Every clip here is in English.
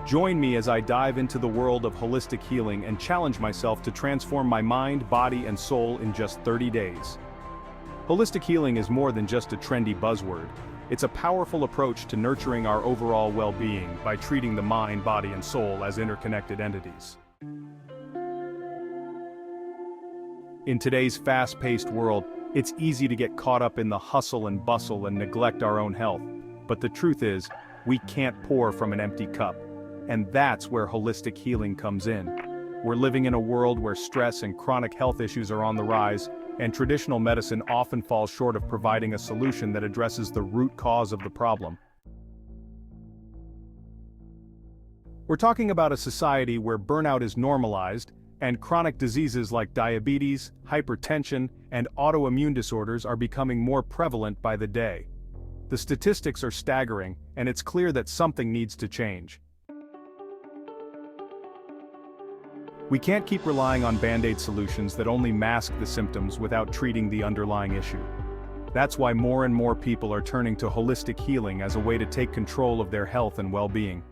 Join me as I dive into the world of holistic healing and challenge myself to transform my mind, body, and soul in just 30 days. Holistic healing is more than just a trendy buzzword. It's a powerful approach to nurturing our overall well-being by treating the mind, body, and soul as interconnected entities. In today's fast-paced world, it's easy to get caught up in the hustle and bustle and neglect our own health. But the truth is, we can't pour from an empty cup. And that's where holistic healing comes in. We're living in a world where stress and chronic health issues are on the rise, and traditional medicine often falls short of providing a solution that addresses the root cause of the problem. We're talking about a society where burnout is normalized, and chronic diseases like diabetes, hypertension, and autoimmune disorders are becoming more prevalent by the day. The statistics are staggering, and it's clear that something needs to change. We can't keep relying on band-aid solutions that only mask the symptoms without treating the underlying issue. That's why more and more people are turning to holistic healing as a way to take control of their health and well-being.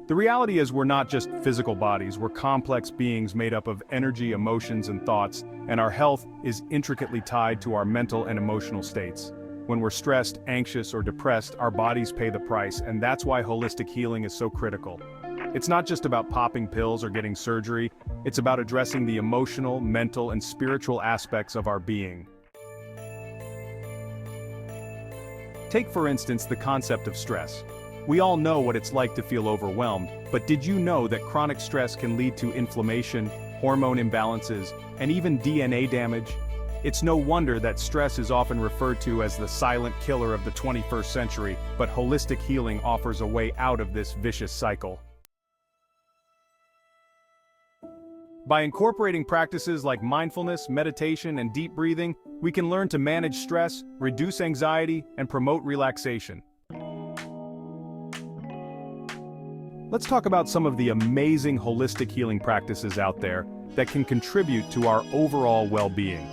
The reality is we're not just physical bodies, we're complex beings made up of energy, emotions, and thoughts, and our health is intricately tied to our mental and emotional states. When we're stressed, anxious, or depressed, our bodies pay the price, and that's why holistic healing is so critical. It's not just about popping pills or getting surgery, it's about addressing the emotional, mental, and spiritual aspects of our being. Take for instance the concept of stress. We all know what it's like to feel overwhelmed, but did you know that chronic stress can lead to inflammation, hormone imbalances, and even DNA damage? It's no wonder that stress is often referred to as the silent killer of the 21st century, but holistic healing offers a way out of this vicious cycle. By incorporating practices like mindfulness, meditation, and deep breathing, we can learn to manage stress, reduce anxiety, and promote relaxation. Let's talk about some of the amazing holistic healing practices out there that can contribute to our overall well-being.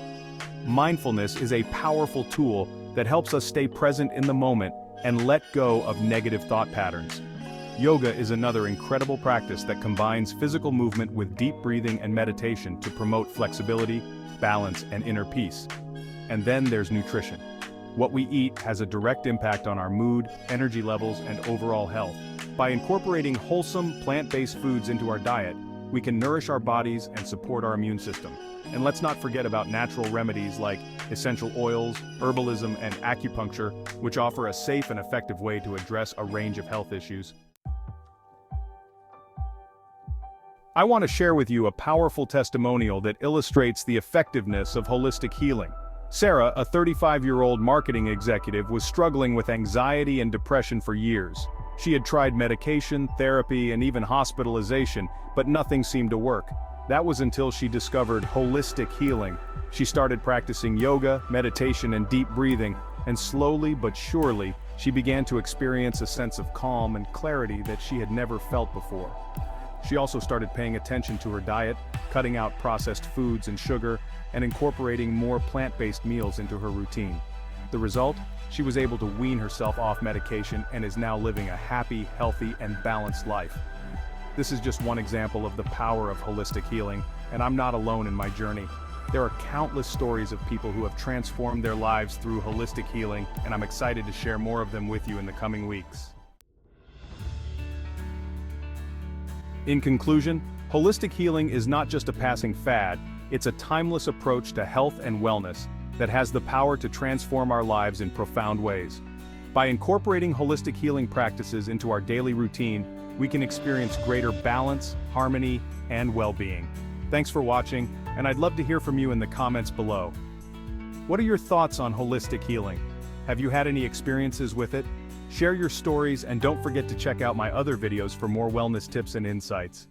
Mindfulness is a powerful tool that helps us stay present in the moment and let go of negative thought patterns. Yoga is another incredible practice that combines physical movement with deep breathing and meditation to promote flexibility, balance, and inner peace. And then there's nutrition. What we eat has a direct impact on our mood, energy levels, and overall health. By incorporating wholesome, plant-based foods into our diet, we can nourish our bodies and support our immune system. And let's not forget about natural remedies like essential oils, herbalism, and acupuncture, which offer a safe and effective way to address a range of health issues. I want to share with you a powerful testimonial that illustrates the effectiveness of holistic healing. Sarah, a 35-year-old marketing executive, was struggling with anxiety and depression for years. She had tried medication, therapy, and even hospitalization, but nothing seemed to work. That was until she discovered holistic healing. She started practicing yoga, meditation, and deep breathing, and slowly but surely, she began to experience a sense of calm and clarity that she had never felt before. She also started paying attention to her diet, cutting out processed foods and sugar, and incorporating more plant-based meals into her routine. The result? She was able to wean herself off medication and is now living a happy, healthy, and balanced life. This is just one example of the power of holistic healing, and I'm not alone in my journey. There are countless stories of people who have transformed their lives through holistic healing, and I'm excited to share more of them with you in the coming weeks. In conclusion, holistic healing is not just a passing fad, it's a timeless approach to health and wellness that has the power to transform our lives in profound ways. By incorporating holistic healing practices into our daily routine, we can experience greater balance, harmony, and well-being. Thanks for watching, and I'd love to hear from you in the comments below. What are your thoughts on holistic healing? Have you had any experiences with it? Share your stories and don't forget to check out my other videos for more wellness tips and insights.